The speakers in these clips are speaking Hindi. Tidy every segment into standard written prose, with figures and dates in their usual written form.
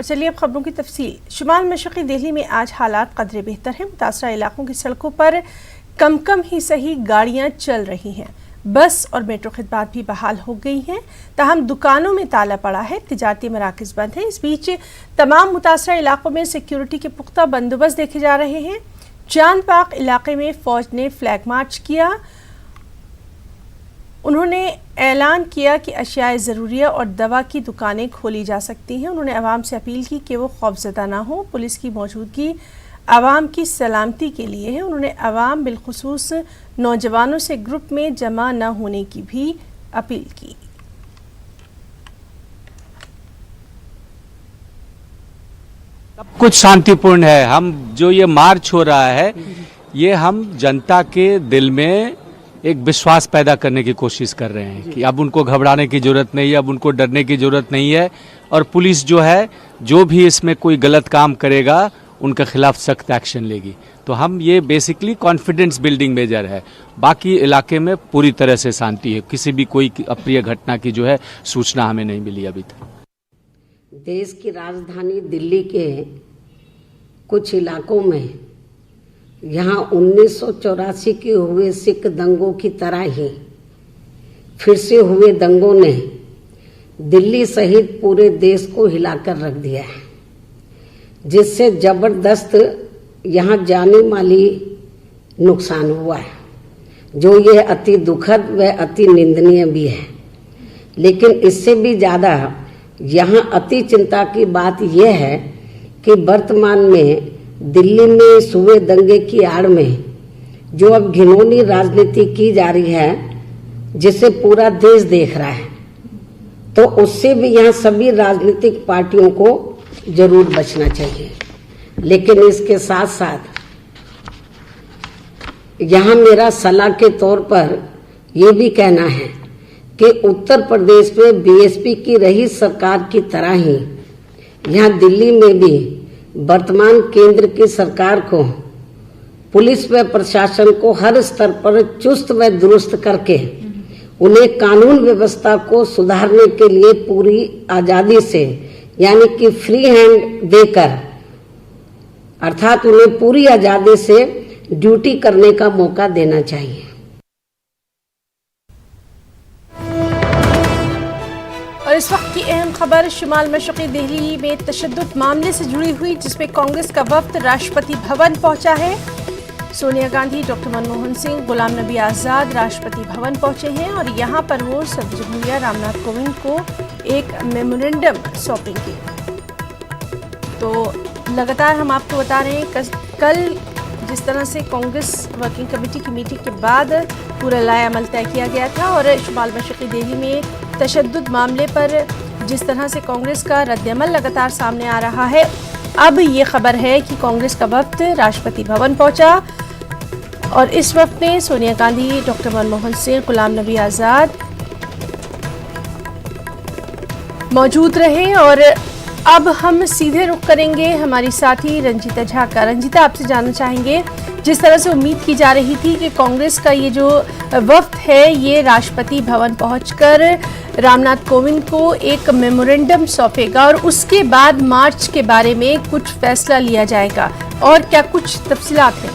चलिए अब खबरों की तफसील। शुमाल मशरक़ी दिल्ली में आज हालात कदरे बेहतर हैं। मुतासरा इलाकों की सड़कों पर कम कम ही सही गाड़ियां चल रही हैं। बस और मेट्रो खिदमात भी बहाल हो गई हैं। ताहम दुकानों में ताला पड़ा है, तिजारती मराकज़ बंद हैं। इस बीच तमाम मुतासरा इलाकों में सिक्योरिटी के पुख्ता बंदोबस्त देखे जा रहे हैं। चांद बाग इलाके में फौज ने फ्लैग मार्च किया। उन्होंने ऐलान किया कि अशियाए ज़रूरिया और दवा की दुकानें खोली जा सकती हैं। उन्होंने आवाम से अपील की कि वो खौफज़दा ना हो। पुलिस की मौजूदगी आवाम की सलामती के लिए है। उन्होंने आवाम बिलखुसूस नौजवानों से ग्रुप में जमा न होने की भी अपील की। सब कुछ शांतिपूर्ण है। हम जो ये मार्च हो रहा है, ये हम जनता के दिल में एक विश्वास पैदा करने की कोशिश कर रहे हैं कि अब उनको घबराने की जरूरत नहीं है, अब उनको डरने की जरूरत नहीं है। और पुलिस जो है, जो भी इसमें कोई गलत काम करेगा उनके खिलाफ सख्त एक्शन लेगी। तो हम ये बेसिकली कॉन्फिडेंस बिल्डिंग मेजर है। बाकी इलाके में पूरी तरह से शांति है। किसी भी कोई अप्रिय घटना की जो है सूचना हमें नहीं मिली अभी तक। देश की राजधानी दिल्ली के कुछ इलाकों में यहाँ 1984 के हुए सिख दंगों की तरह ही फिर से हुए दंगों ने दिल्ली सहित पूरे देश को हिलाकर रख दिया है, जिससे जबरदस्त यहाँ जाने माली नुकसान हुआ है, जो ये अति दुखद व अति निंदनीय भी है। लेकिन इससे भी ज़्यादा यहाँ अति चिंता की बात यह है कि वर्तमान में दिल्ली में हुए दंगे की आड़ में जो अब घिनौनी राजनीति की जा रही है, जिसे पूरा देश देख रहा है, तो उससे भी यहाँ सभी राजनीतिक पार्टियों को जरूर बचना चाहिए। लेकिन इसके साथ साथ यहाँ मेरा सलाह के तौर पर यह भी कहना है कि उत्तर प्रदेश में बीएसपी की रही सरकार की तरह ही यहाँ दिल्ली में भी वर्तमान केंद्र की सरकार को, पुलिस व प्रशासन को हर स्तर पर चुस्त व दुरुस्त करके उन्हें कानून व्यवस्था को सुधारने के लिए पूरी आजादी से, यानी कि फ्री हैंड देकर, अर्थात उन्हें पूरी आजादी से ड्यूटी करने का मौका देना चाहिए। और इस वक्त की अहम खबर शुमाल मशरक़ी दिल्ली में तशद्दुद मामले से जुड़ी हुई, जिसमें कांग्रेस का वफ्द राष्ट्रपति भवन पहुंचा है। सोनिया गांधी, डॉक्टर मनमोहन सिंह, गुलाम नबी आज़ाद राष्ट्रपति भवन पहुंचे हैं और यहां पर वो सदर जमहूरिया रामनाथ कोविंद को एक मेमोरेंडम सौंपेंगे। तो लगातार हम आपको बता रहे हैं, कल जिस तरह से कांग्रेस वर्किंग कमेटी की मीटिंग के बाद पूरा लाएअमल तय किया गया था और शुमाल मशरक़ी दिल्ली में तशद्दुद मामले पर जिस तरह से कांग्रेस का रद्दअमल लगातार सामने आ रहा है, अब ये खबर है कि कांग्रेस का वफ्द राष्ट्रपति भवन पहुंचा और इस वक्त में सोनिया गांधी, डॉक्टर मनमोहन सिंह, गुलाम नबी आज़ाद मौजूद रहे। और अब हम सीधे रुख करेंगे हमारी साथी रंजीता झा का। रंजीता, आपसे जानना चाहेंगे, जिस तरह से उम्मीद की जा रही थी कि कांग्रेस का ये जो वफ्द है ये राष्ट्रपति भवन पहुंचकर रामनाथ कोविंद को एक मेमोरेंडम सौंपेगा और उसके बाद मार्च के बारे में कुछ फैसला लिया जाएगा, और क्या कुछ तफसीलात हैं?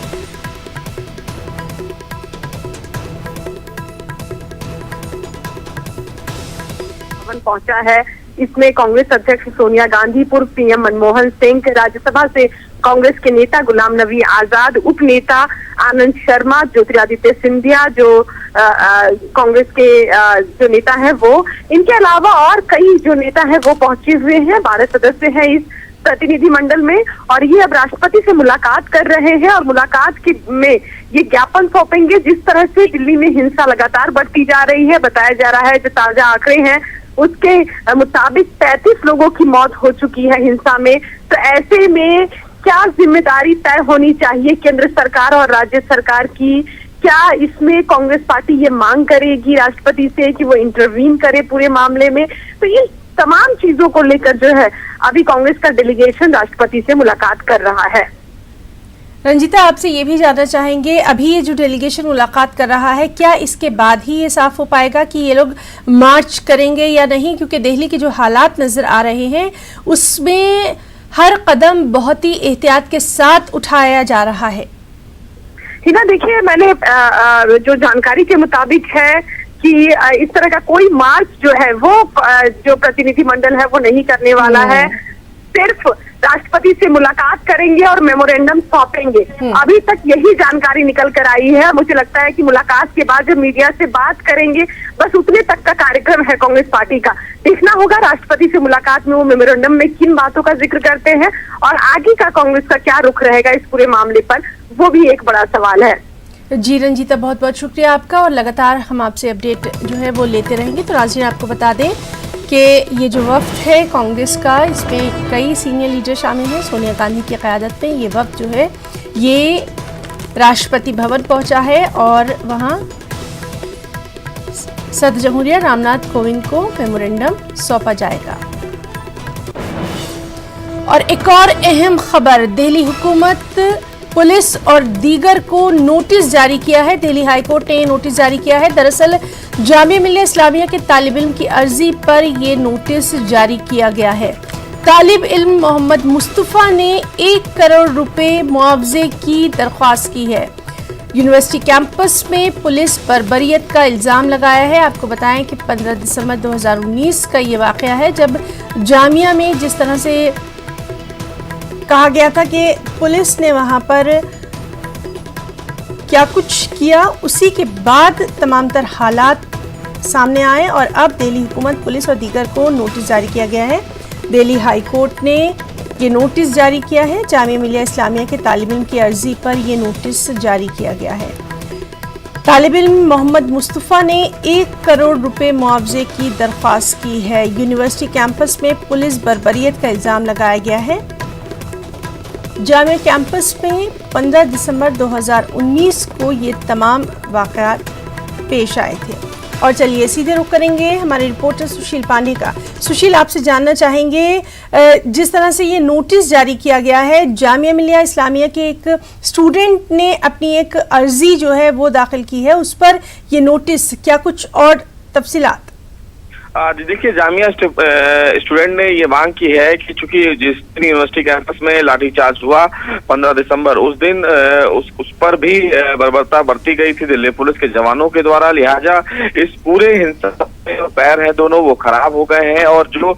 भवन पहुंचा है, इसमें कांग्रेस अध्यक्ष सोनिया गांधी, पूर्व पीएम मनमोहन सिंह, राज्यसभा से कांग्रेस के नेता गुलाम नबी आजाद, उप नेता आनंद शर्मा, ज्योतिरादित्य सिंधिया जो कांग्रेस के जो नेता हैं वो, इनके अलावा और कई जो नेता हैं वो पहुंचे हुए हैं। 12 सदस्य हैं इस प्रतिनिधि मंडल में और ये अब राष्ट्रपति से मुलाकात कर रहे हैं और मुलाकात में ये ज्ञापन सौंपेंगे। जिस तरह से दिल्ली में हिंसा लगातार बढ़ती जा रही है, बताया जा रहा है जो ताजा आंकड़े हैं उसके मुताबिक 35 लोगों की मौत हो चुकी है हिंसा में। तो ऐसे में क्या जिम्मेदारी तय होनी चाहिए केंद्र सरकार और राज्य सरकार की? क्या इसमें कांग्रेस पार्टी ये मांग करेगी राष्ट्रपति से कि वो इंटरवीन करे पूरे मामले में? तो ये तमाम चीजों को लेकर जो है अभी कांग्रेस का डेलीगेशन राष्ट्रपति से मुलाकात कर रहा है। रंजीता, आपसे ये भी जानना चाहेंगे, अभी ये जो डेलीगेशन मुलाकात कर रहा है, क्या इसके बाद ही ये साफ हो पाएगा कि ये लोग मार्च करेंगे या नहीं? क्योंकि दिल्ली के जो हालात नजर आ रहे हैं उसमें हर कदम बहुत ही एहतियात के साथ उठाया जा रहा है। हिना, देखिए, मैंने जो जानकारी के मुताबिक है कि इस तरह का कोई मार्च जो है वो जो प्रतिनिधिमंडल है वो नहीं करने वाला है, सिर्फ राष्ट्रपति से मुलाकात करेंगे और मेमोरेंडम सौंपेंगे। अभी तक यही जानकारी निकल कर आई है। मुझे लगता है कि मुलाकात के बाद जब मीडिया से बात करेंगे, बस उतने तक का कार्यक्रम है कांग्रेस पार्टी का। देखना होगा राष्ट्रपति से मुलाकात में वो मेमोरेंडम में किन बातों का जिक्र करते हैं और आगे का कांग्रेस का क्या रुख रहेगा इस पूरे मामले पर, वो भी एक बड़ा सवाल है। जी रंजीता, बहुत बहुत शुक्रिया आपका, और लगातार हम आपसे अपडेट जो है वो लेते रहेंगे। तो नाज़रीन, आपको बता दें कि ये जो वफ्द है कांग्रेस का, इसमें कई सीनियर लीडर शामिल हैं। सोनिया गांधी की क़यादत में ये वफ्द जो है ये राष्ट्रपति भवन पहुंचा है और वहां सदर जमहूरिया रामनाथ कोविंद को मेमोरेंडम सौंपा जाएगा। और एक और अहम खबर, दिल्ली हुकूमत, पुलिस और दीगर को नोटिस जारी किया है। दिल्ली हाईकोर्ट ने नोटिस जारी किया है। दरअसल जामिया मिलिया इस्लामिया के तालिब इल्म की अर्जी पर यह नोटिस जारी किया गया है। तालिब इल्म मोहम्मद मुस्तफ़ा ने 1 करोड़ रुपए मुआवजे की दरख्वास्त की है। यूनिवर्सिटी कैंपस में पुलिस पर बर्बरियत का इल्ज़ाम लगाया है। आपको बताएं कि 15 दिसंबर 2019 का ये वाक़या है, जब जामिया में जिस तरह से कहा गया था कि पुलिस ने वहां पर क्या कुछ किया, उसी के बाद तमाम तर हालात सामने आए और अब दिल्ली हुकूमत, पुलिस और दीगर को नोटिस जारी किया गया है। दिल्ली हाई कोर्ट ने ये नोटिस जारी किया है। जामिया मिलिया इस्लामिया के तालिब इल्म की अर्जी पर यह नोटिस जारी किया गया है। तालिब इल्म मोहम्मद मुस्तफ़ा ने 1 करोड़ रुपए मुआवजे की दरख्वास्त की है। यूनिवर्सिटी कैंपस में पुलिस बर्बरियत का इल्ज़ाम लगाया गया है। जामिया कैंपस में 15 दिसंबर 2019 को ये तमाम वाक़यात पेश आए थे। और चलिए सीधे रुख करेंगे हमारे रिपोर्टर सुशील पांडे का। सुशील, आपसे जानना चाहेंगे, जिस तरह से ये नोटिस जारी किया गया है, जामिया मिलिया इस्लामिया के एक स्टूडेंट ने अपनी एक अर्जी जो है वो दाखिल की है, उस पर ये नोटिस, क्या कुछ और तफसीलात? देखिए, जामिया स्टूडेंट ने ये मांग की है कि चूंकि जिस दिन यूनिवर्सिटी कैंपस में लाठीचार्ज हुआ 15 दिसंबर, उस दिन उस पर भी बर्बरता बरती गई थी दिल्ली पुलिस के जवानों के द्वारा, लिहाजा इस पूरे हिंसा में पैर है दोनों वो खराब हो गए हैं और जो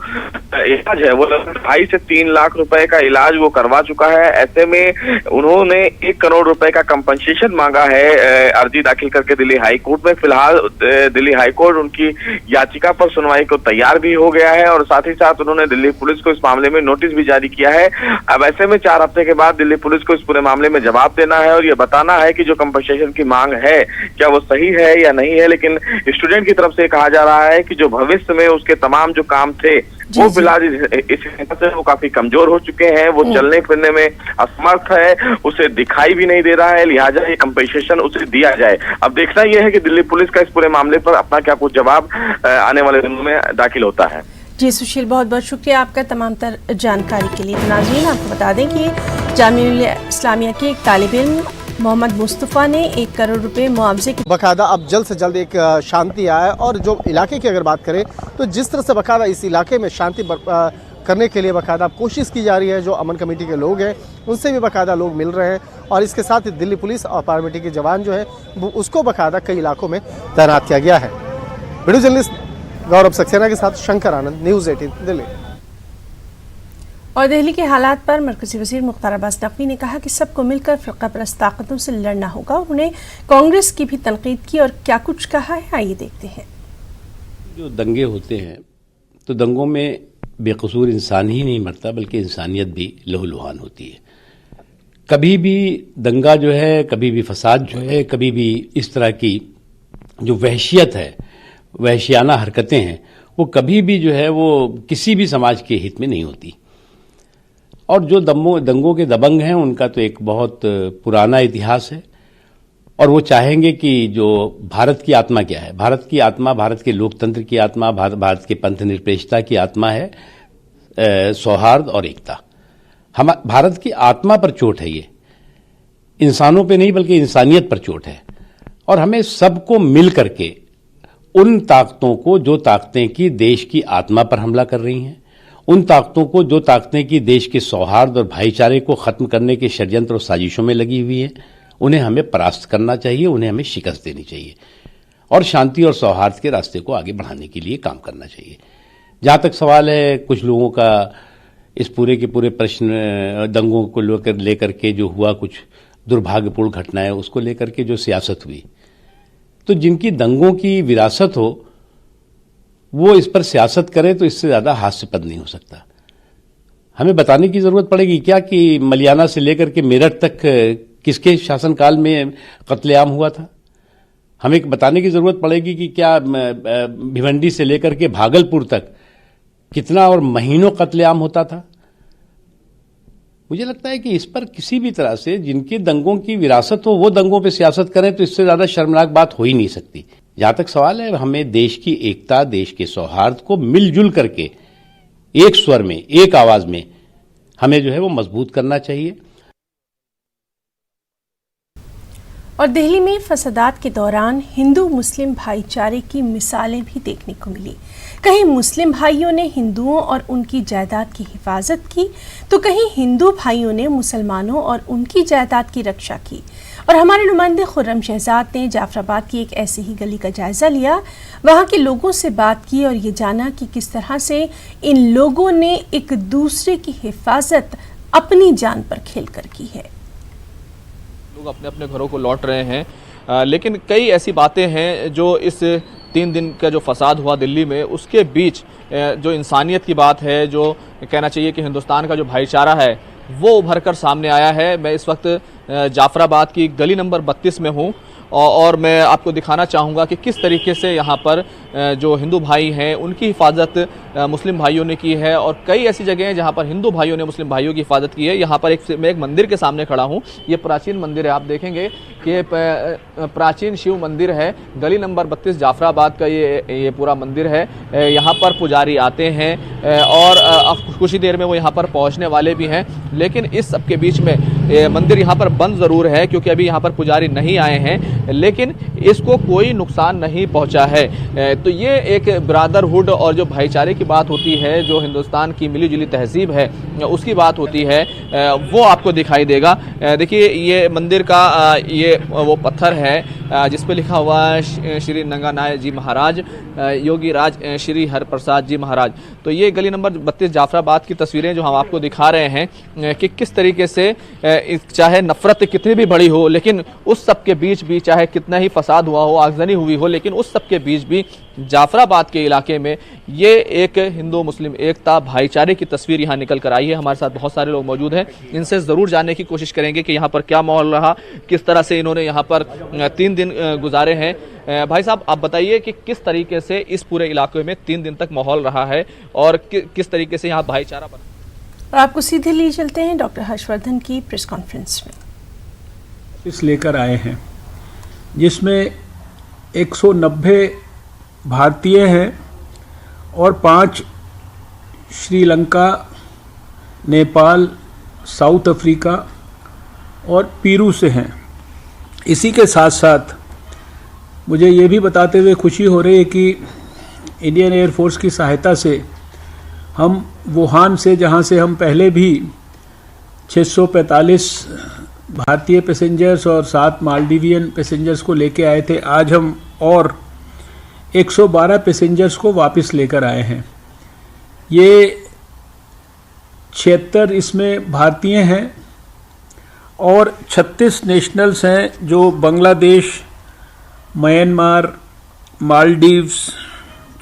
इलाज है वो 2.5 से 3 लाख रुपए का इलाज वो करवा चुका है। ऐसे में उन्होंने 1 करोड़ रुपए का कंपनसेशन मांगा है अर्जी दाखिल करके दिल्ली हाई कोर्ट में। फिलहाल दिल्ली हाई कोर्ट उनकी याचिका पर सुनवाई को तैयार भी हो गया है और साथ ही साथ उन्होंने दिल्ली पुलिस को इस मामले में नोटिस भी जारी किया है। अब ऐसे में 4 हफ्ते के बाद दिल्ली पुलिस को इस पूरे मामले में जवाब देना है और ये बताना है कि जो कंपनसेशन की मांग है क्या वो सही है या नहीं है। लेकिन स्टूडेंट की तरफ से कहा जा रहा है कि जो भविष्य में उसके तमाम जो काम थे वो फिलहाल इस हिंसा से वो काफी कमजोर हो चुके हैं, वो चलने फिरने में असमर्थ है, उसे दिखाई भी नहीं दे रहा है, लिहाजा ये कंपनसेशन उसे दिया जाए। अब देखना यह है कि दिल्ली पुलिस का इस पूरे मामले पर अपना क्या कुछ जवाब आने वाले दिनों में दाखिल होता है। जी सुशील, बहुत बहुत शुक्रिया आपका तमाम तर जानकारी के लिए। नाज़रीन, आपको बता दें कि जामिया मिलिया इस्लामिया के एक तालिब इल्म मोहम्मद मुस्तफ़ा ने 1 करोड़ रुपए मुआवजे की बकायदा अब जल्द से जल्द एक शांति आए। और जो इलाके की अगर बात करें तो जिस तरह से बकायदा इस इलाके में शांति करने के लिए बकायदा कोशिश की जा रही है, जो अमन कमेटी के लोग हैं उनसे भी बकायदा लोग मिल रहे हैं और इसके साथ ही दिल्ली पुलिस और पार्लियामेंट के जवान जो है वो उसको बकायदा कई इलाकों में तैनात किया गया है। वीडियो जर्नलिस्ट गौरव सक्सेना के साथ शंकर आनंद, न्यूज़ 18 दिल्ली। और दिल्ली के हालात पर मरकजी वज़ीर मुख्तार अब्बास नकवी ने कहा कि सबको मिलकर फ़िरक़ा परस्त ताकतों से लड़ना होगा। उन्होंने कांग्रेस की भी तनकीद की और क्या कुछ कहा है, आइए देखते हैं। जो दंगे होते हैं तो दंगों में बेकसूर इंसान ही नहीं मरता बल्कि इंसानियत भी लहूलुहान होती है। कभी भी दंगा जो है, कभी भी फसाद जो है, कभी भी इस तरह की जो वहशियत है, वहशियाना हरकतें हैं, वो कभी भी जो है वो किसी भी समाज के हित में नहीं होती। और जो दंगों के दबंग हैं उनका तो एक बहुत पुराना इतिहास है और वो चाहेंगे कि जो भारत की आत्मा क्या है, भारत की आत्मा, भारत के लोकतंत्र की आत्मा, भारत के पंथ निरपेक्षता की आत्मा है सौहार्द और एकता। हम भारत की आत्मा पर चोट है ये इंसानों पे नहीं बल्कि इंसानियत पर चोट है। और हमें सबको मिल करके उन ताकतों को, जो ताकतें की देश की आत्मा पर हमला कर रही हैं, उन ताकतों को जो ताकतें की देश के सौहार्द और भाईचारे को खत्म करने के षड्यंत्र और साजिशों में लगी हुई हैं, उन्हें हमें परास्त करना चाहिए, उन्हें हमें शिकस्त देनी चाहिए और शांति और सौहार्द के रास्ते को आगे बढ़ाने के लिए काम करना चाहिए। जहां तक सवाल है कुछ लोगों का इस पूरे के पूरे प्रश्न दंगों को लेकर के जो हुआ, कुछ दुर्भाग्यपूर्ण घटनाएं उसको लेकर के जो सियासत हुई, तो जिनकी दंगों की विरासत हो वो इस पर सियासत करे तो इससे ज्यादा हास्यपद नहीं हो सकता। हमें बताने की जरूरत पड़ेगी क्या कि मलियाना से लेकर के मेरठ तक किसके शासनकाल में कत्लेआम हुआ था? हमें बताने की जरूरत पड़ेगी कि क्या भिवंडी से लेकर के भागलपुर तक कितना और महीनों कत्लेआम होता था? मुझे लगता है कि इस पर किसी भी तरह से जिनकी दंगों की विरासत हो वो दंगों पे सियासत करें तो इससे ज्यादा शर्मनाक बात हो ही नहीं सकती। जहां तक सवाल है, हमें देश की एकता, देश के सौहार्द को मिलजुल करके एक स्वर में, एक आवाज में हमें जो है वो मजबूत करना चाहिए। और दिल्ली में फसादात के दौरान हिंदू मुस्लिम भाईचारे की मिसालें भी देखने को मिली। कहीं मुस्लिम भाइयों ने हिंदुओं और उनकी जायदाद की हिफाजत की, तो कहीं हिंदू भाइयों ने मुसलमानों और उनकी जायदाद की रक्षा की। और हमारे नुमाइंदे खुर्रम शहजाद ने जाफराबाद की एक ऐसी ही गली का जायजा लिया, वहां के लोगों से बात की और ये जाना कि किस तरह से इन लोगों ने एक दूसरे की हिफाजत अपनी जान पर खेलकर की है। लोग अपने अपने घरों को लौट रहे हैं, लेकिन कई ऐसी बातें हैं जो इस 3 दिन का जो फसाद हुआ दिल्ली में, उसके बीच जो इंसानियत की बात है, जो कहना चाहिए कि हिंदुस्तान का जो भाईचारा है वो उभर कर सामने आया है। मैं इस वक्त जाफराबाद की गली नंबर 32 में हूँ और मैं आपको दिखाना चाहूँगा कि किस तरीके से यहाँ पर जो हिंदू भाई हैं उनकी हिफाजत मुस्लिम भाइयों ने की है। और कई ऐसी जगह हैं जहाँ पर हिंदू भाइयों ने मुस्लिम भाइयों की हिफाजत की है। यहाँ पर मैं एक मंदिर के सामने खड़ा हूँ। ये प्राचीन मंदिर है, आप देखेंगे कि प्राचीन शिव मंदिर है। गली नंबर 32 जाफराबाद का ये पूरा मंदिर है। यहाँ पर पुजारी आते हैं और अब कुछ ही देर में वो यहाँ पर पहुँचने वाले भी हैं, लेकिन इस सब के बीच में मंदिर यहाँ पर बंद ज़रूर है क्योंकि अभी यहाँ पर पुजारी नहीं आए हैं, लेकिन इसको कोई नुकसान नहीं पहुँचा है। तो ये एक ब्रादरहुड और जो भाईचारे की बात होती है, जो हिंदुस्तान की मिली जुली तहजीब है उसकी बात होती है, वो आपको दिखाई देगा। देखिए ये मंदिर का ये वो पत्थर है जिस पे लिखा हुआ है श्री नंगानाय जी महाराज, योगी राज श्री हरप्रसाद जी महाराज। तो ये गली नंबर 32 जाफराबाद की तस्वीरें जो हम आपको दिखा रहे हैं कि किस तरीके से चाहे नफरत कितनी भी बड़ी हो, लेकिन उस सब के बीच भी, चाहे कितना ही फसाद हुआ हो, आगजनी हुई हो, लेकिन उस सब के बीच भी जाफराबाद के इलाके में ये एक हिंदू मुस्लिम एकता, भाईचारे की तस्वीर यहाँ निकल कर आई है। हमारे साथ बहुत सारे लोग मौजूद हैं, इनसे ज़रूर जानने की कोशिश करेंगे कि यहाँ पर क्या माहौल रहा, किस तरह से इन्होंने यहाँ पर 3 दिन गुजारे हैं। भाई साहब, आप बताइए कि किस तरीके से इस पूरे इलाके में 3 दिन तक माहौल रहा है और किस तरीके से यहाँ भाईचारा बना। और आपको सीधे लिए चलते हैं डॉक्टर हर्षवर्धन की प्रेस कॉन्फ्रेंस में। इस लेकर आए हैं जिसमें 190 भारतीय हैं और 5 श्रीलंका, नेपाल, साउथ अफ्रीका और पेरू से हैं। इसी के साथ साथ मुझे ये भी बताते हुए खुशी हो रही है कि इंडियन एयरफोर्स की सहायता से हम वुहान से, जहाँ से हम पहले भी 645 भारतीय पैसेंजर्स और 7 मालदीवियन पैसेंजर्स को लेके आए थे, आज हम और 112 पैसेंजर्स को वापस लेकर आए हैं। ये 76 इसमें भारतीय हैं और 36 नेशनल्स हैं जो Bangladesh, Myanmar, Maldives,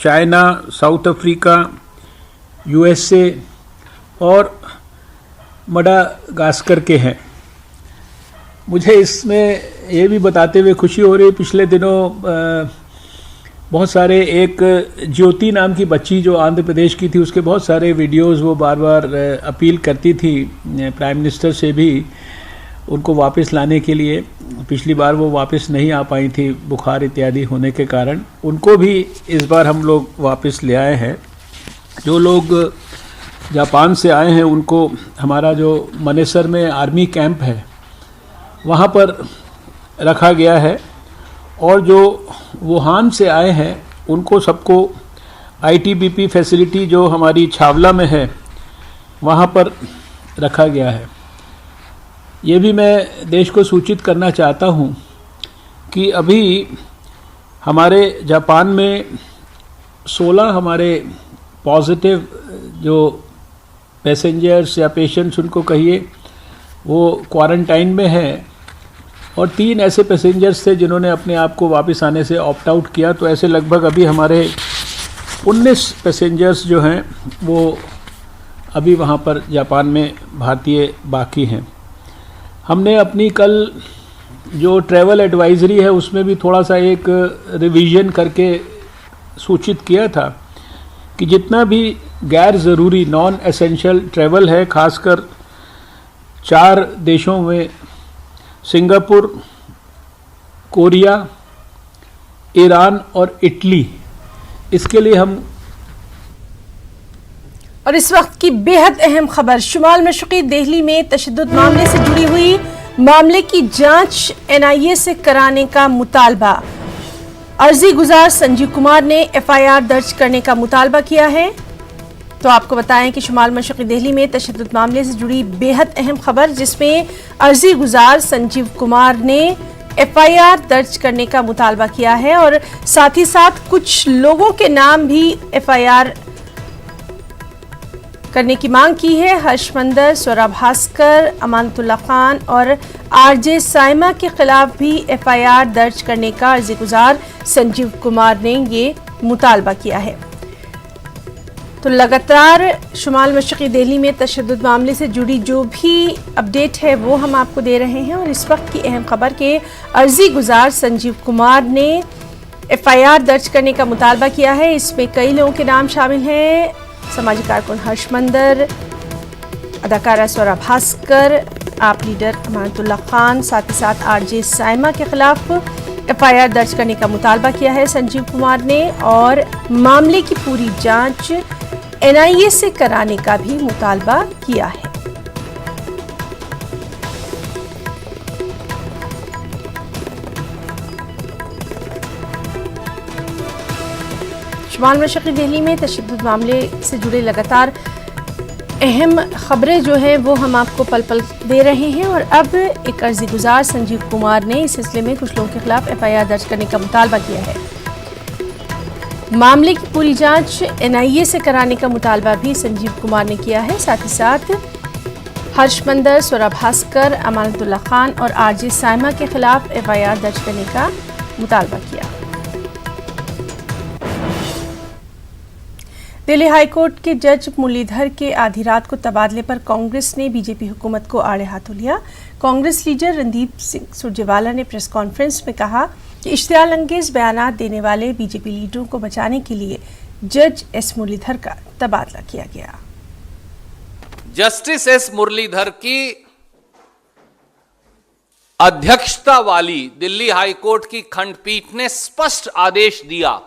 China, south Africa, USA और मडागास्कर के हैं। मुझे इसमें ये भी बताते हुए खुशी हो रही है, पिछले दिनों बहुत सारे, एक ज्योति नाम की बच्ची जो आंध्र प्रदेश की थी, उसके बहुत सारे वीडियोस वो बार बार अपील करती थी प्राइम मिनिस्टर से भी उनको वापस लाने के लिए। पिछली बार वो वापस नहीं आ पाई थी बुखार इत्यादि होने के कारण, उनको भी इस बार हम लोग वापस ले आए हैं। जो लोग जापान से आए हैं उनको हमारा जो मनेसर में आर्मी कैंप है वहाँ पर रखा गया है और जो वुहान से आए हैं उनको सबको आईटीबीपी फैसिलिटी जो हमारी छावला में है वहाँ पर रखा गया है। ये भी मैं देश को सूचित करना चाहता हूँ कि अभी हमारे जापान में 16 हमारे पॉजिटिव जो पैसेंजर्स या पेशेंट्स उनको कहिए वो क्वारंटाइन में हैं और 3 ऐसे पैसेंजर्स थे जिन्होंने अपने आप को वापस आने से ऑप्ट आउट किया। तो ऐसे लगभग अभी हमारे 19 पैसेंजर्स जो हैं वो अभी वहाँ पर जापान में भारतीय बाकी हैं। हमने अपनी कल जो ट्रैवल एडवाइजरी है उसमें भी थोड़ा सा एक रिवीजन करके सूचित किया था कि जितना भी गैर ज़रूरी नॉन एसेंशियल ट्रैवल है, खासकर 4 देशों में सिंगापुर, कोरिया, ईरान और इटली, इसके लिए हम। और इस वक्त की बेहद अहम खबर, शुमाल मशरक़ी दिल्ली में तशद्दुद मामले से जुड़ी हुई मामले की जांच एनआईए से कराने का मुतालबा। अर्जी गुजार संजीव कुमार ने एफआईआर दर्ज करने का मुतालबा किया है। तो आपको बताएं कि शुमाल मशरक़ी दिल्ली में तशद्दुद मामले से जुड़ी बेहद अहम खबर, जिसमें अर्जी गुजार संजीव कुमार ने एफआईआर दर्ज करने का मुतालबा किया है और साथ ही साथ कुछ लोगों के नाम भी एफआईआर करने की मांग की है। हर्षमंदर, स्वरा भास्कर, अमानतुल्लाह खान और आरजे साइमा के खिलाफ भी एफआईआर दर्ज करने का अर्जी गुजार संजीव कुमार ने ये मुतालबा किया है। तो लगातार शुमाल मशरक़ी दिल्ली में तशद्दुद मामले से जुड़ी जो भी अपडेट है वो हम आपको दे रहे हैं। और इस वक्त की अहम खबर के अर्जी गुजार संजीव कुमार ने एफआईआर दर्ज करने का मुतालबा किया है। इसमें कई लोगों के नाम शामिल हैं, सामाजिक कारकुन हर्षमंदर, अदाकारा स्वरा भास्कर, आप लीडर अमानतुल्लाह खान, साथ ही साथ आरजे साइमा के खिलाफ एफआईआर दर्ज करने का मुतालबा किया है संजीव कुमार ने और मामले की पूरी जांच एनआईए से कराने का भी मुतालबा किया है। शुमाल मशरक़ी दिल्ली में तशद्दुद मामले से जुड़े लगातार अहम खबरें जो हैं वो हम आपको पल पल दे रहे हैं। और अब एक अर्जी गुजार संजीव कुमार ने इस सिलसिले में कुछ लोगों के खिलाफ एफआईआर दर्ज करने का मुतालबा किया है। मामले की पूरी जांच एनआईए से कराने का मुतालबा भी संजीव कुमार ने किया है। साथ ही साथ हर्षमंदर, स्वरा भास्कर, अमानतुल्लाह खान और आरजे साइमा के खिलाफ एफआईआर दर्ज करने का मुतालबा किया। दिल्ली हाईकोर्ट के जज मुरलीधर के आधी रात को तबादले पर कांग्रेस ने बीजेपी हुकूमत को आड़े हाथों लिया। कांग्रेस लीडर रणदीप सिंह सुरजेवाला ने प्रेस कॉन्फ्रेंस में कहा कि इश्तियाल अंगेज बयानात देने वाले बीजेपी लीडरों को बचाने के लिए जज एस मुरलीधर का तबादला किया गया। जस्टिस एस मुरलीधर की अध्यक्षता वाली दिल्ली हाईकोर्ट की खंडपीठ ने स्पष्ट आदेश दिया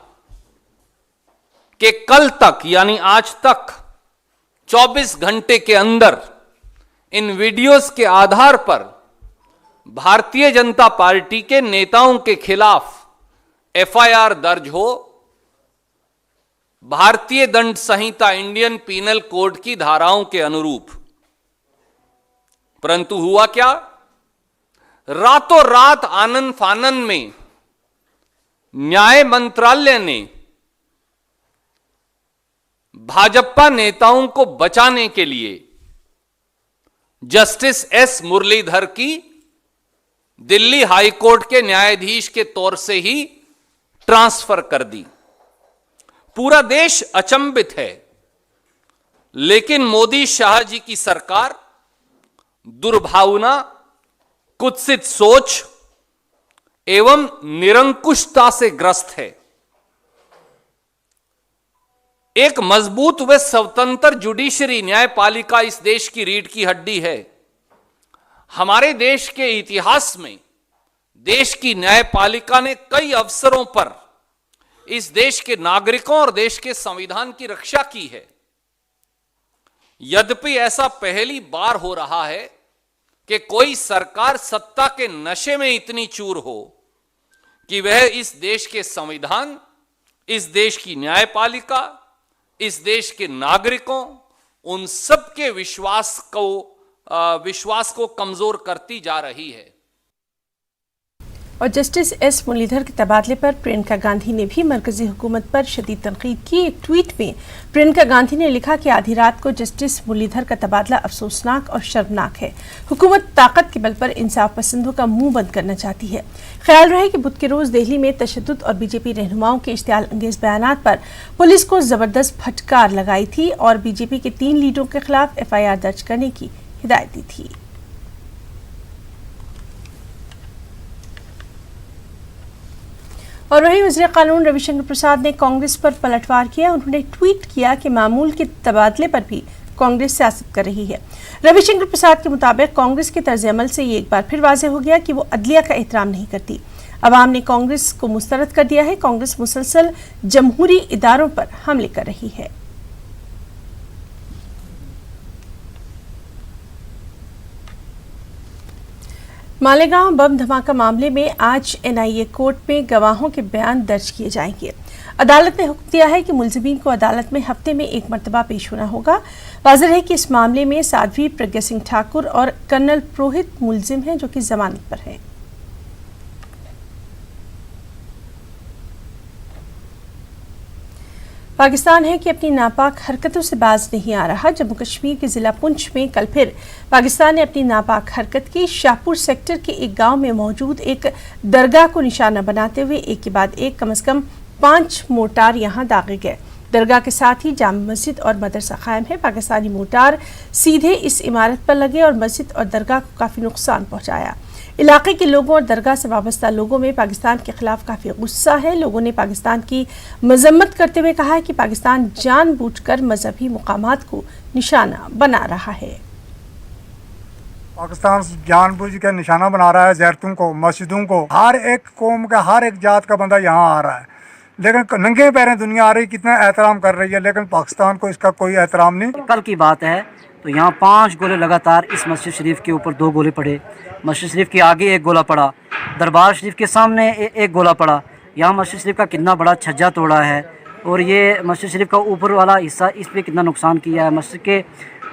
कि कल तक यानी आज तक 24 घंटे के अंदर इन वीडियोस के आधार पर भारतीय जनता पार्टी के नेताओं के खिलाफ एफआईआर दर्ज हो, भारतीय दंड संहिता इंडियन पीनल कोड की धाराओं के अनुरूप। परंतु हुआ क्या, रातों रात आनन फानन में न्याय मंत्रालय ने भाजपा नेताओं को बचाने के लिए जस्टिस एस मुरलीधर की दिल्ली हाईकोर्ट के न्यायाधीश के तौर से ही ट्रांसफर कर दी। पूरा देश अचंभित है, लेकिन मोदी शाह जी की सरकार दुर्भावना, कुत्सित सोच एवं निरंकुशता से ग्रस्त है। एक मजबूत व स्वतंत्र जुडिशरी न्यायपालिका इस देश की रीढ़ की हड्डी है। हमारे देश के इतिहास में देश की न्यायपालिका ने कई अवसरों पर इस देश के नागरिकों और देश के संविधान की रक्षा की है। यद्यपि ऐसा पहली बार हो रहा है कि कोई सरकार सत्ता के नशे में इतनी चूर हो कि वह इस देश के संविधान, इस देश की न्यायपालिका, इस देश के नागरिकों, उन सब के विश्वास को कमजोर करती जा रही है। और जस्टिस एस मुरलीधर के तबादले पर प्रियंका गांधी ने भी मरकजी हुकूमत पर शदीद तनकीद की। एक ट्वीट में प्रियंका गांधी ने लिखा कि आधी रात को जस्टिस मुरलीधर का तबादला अफसोसनाक और शर्मनाक है। हुकूमत ताकत के बल पर इंसाफ पसंदों का मुंह बंद करना चाहती है। ख्याल रहे कि बुध के रोज दिल्ली में तशद्दुद और बीजेपी रहनुमाओं के इश्तियाल अंगेज बयानात पर पुलिस को जबरदस्त फटकार लगाई थी और बीजेपी के 3 लीडरों के खिलाफ FIR दर्ज करने की हिदायत दी थी। और वहीं वज़ीर कानून रविशंकर प्रसाद ने कांग्रेस पर पलटवार किया। उन्होंने ट्वीट किया कि मामूल के तबादले पर भी कांग्रेस सियासत कर रही है। रविशंकर प्रसाद के मुताबिक कांग्रेस के तर्ज अमल से ये एक बार फिर वाज़ेह हो गया कि वो अदलिया का एहतराम नहीं करती। अवाम ने कांग्रेस को मुस्तरद कर दिया है। कांग्रेस मुसलसल जमहूरी इदारों पर हमले कर रही है। मालेगांव बम धमाका मामले में आज NIA कोर्ट में गवाहों के बयान दर्ज किए जाएंगे। अदालत ने हुक्म दिया है कि मुलजिमीन को अदालत में हफ्ते में 1 मरतबा पेश होना होगा। वाज़ेह है कि इस मामले में साध्वी प्रज्ञा सिंह ठाकुर और कर्नल पुरोहित मुलजिम हैं जो कि जमानत पर हैं। पाकिस्तान है कि अपनी नापाक हरकतों से बाज नहीं आ रहा। जम्मू कश्मीर के जिला पुंछ में कल फिर पाकिस्तान ने अपनी नापाक हरकत की। शाहपुर सेक्टर के एक गांव में मौजूद एक दरगाह को निशाना बनाते हुए एक के बाद एक कम से कम 5 मोर्टार यहां दागे गए। दरगाह के साथ ही जामा मस्जिद और मदरसा कायम है। पाकिस्तानी मोर्टार सीधे इस इमारत पर लगे और मस्जिद और दरगाह को काफी नुकसान पहुंचाया। इलाके के लोगों और दरगाह से वाबस्ता लोगों में पाकिस्तान के खिलाफ काफी गुस्सा है। लोगों ने पाकिस्तान की मजम्मत करते हुए कहा है कि पाकिस्तान जानबूझकर मजहबी मुकामात को निशाना बना रहा है। पाकिस्तान जानबूझ के निशाना बना रहा है ज़ैरतुन को, मस्जिदों को। हर एक कौम का, हर एक जात का बंदा यहाँ आ रहा है, लेकिन नंगे पैरें दुनिया आ रही, कितना एहतराम कर रही है, लेकिन पाकिस्तान को इसका कोई एहतराम नहीं। कल की बात है तो यहाँ 5 गोले लगातार इस मस्जिद शरीफ के ऊपर 2 गोले पड़े, मस्जिद शरीफ के आगे 1 गोला पड़ा, दरबार शरीफ के सामने 1 गोला पड़ा। यहाँ मस्जिद शरीफ का कितना बड़ा छज्जा तोड़ा है और ये मस्जिद शरीफ का ऊपर वाला हिस्सा, इस पर कितना नुकसान किया है। मस्जिद के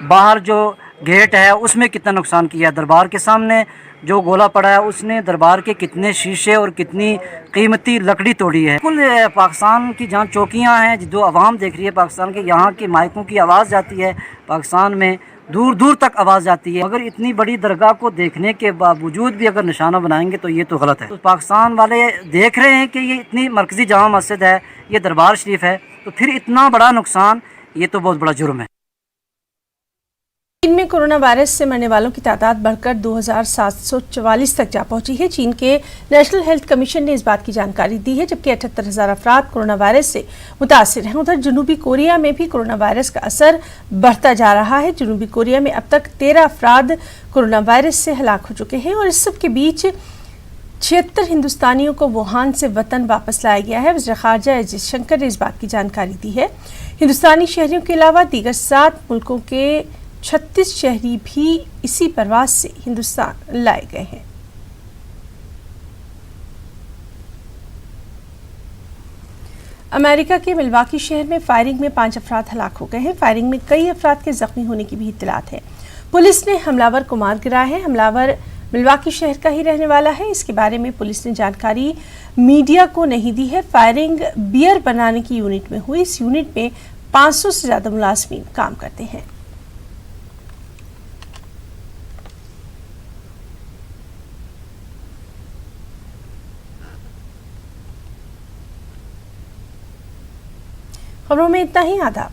बाहर जो गेट है उसमें कितना नुकसान किया है। दरबार के सामने जो गोला पड़ा है उसने दरबार के कितने शीशे और कितनी कीमती लकड़ी तोड़ी है। कुल पाकिस्तान की जहाँ चौकियाँ हैं, जो आवाम देख रही है पाकिस्तान के, यहाँ की माइकों की आवाज़ जाती है पाकिस्तान में, दूर दूर तक आवाज़ जाती है। अगर इतनी बड़ी दरगाह को देखने के बावजूद भी अगर निशाना बनाएंगे तो ये तो गलत है। तो पाकिस्तान वाले देख रहे हैं कि ये इतनी मरकज़ी जामा मस्जिद है, ये दरबार शरीफ है, तो फिर इतना बड़ा नुकसान, ये तो बहुत बड़ा जुर्म है। चीन में कोरोना वायरस से मरने वालों की तादाद बढ़कर 2744 तक जा पहुंची है। चीन के नेशनल हेल्थ कमीशन ने इस बात की जानकारी दी है, जबकि 78,000 अफराद कोरोना वायरस से मुतासिर हैं। उधर जनूबी कोरिया में भी कोरोना वायरस का असर बढ़ता जा रहा है। जनूबी कोरिया में अब तक 13 अफराद कोरोना वायरस से हलाक हो चुके हैं और इस सब के बीच 76 हिंदुस्तानियों को वुहान से वतन वापस लाया गया है। वज़ीर ख़ारजा एस जयशंकर ने इस बात की जानकारी दी है। हिंदुस्तानी शहरियों के अलावा दीगर 7 मुल्कों के 36 शहरी भी इसी प्रवास से हिंदुस्तान लाए गए हैं। अमेरिका के मिल्वाकी शहर में फायरिंग में 5 अफराद हलाक हो गए हैं। फायरिंग में कई अफराद के जख्मी होने की भी इत्तलात है। पुलिस ने हमलावर को मार गिराया है। हमलावर मिल्वाकी शहर का ही रहने वाला है। इसके बारे में पुलिस ने जानकारी मीडिया को नहीं दी है। फायरिंग बियर बनाने की यूनिट में हुई। इस यूनिट में 500 से ज्यादा मुलाजमीन काम करते हैं। खबरों में इतना ही। आदाब।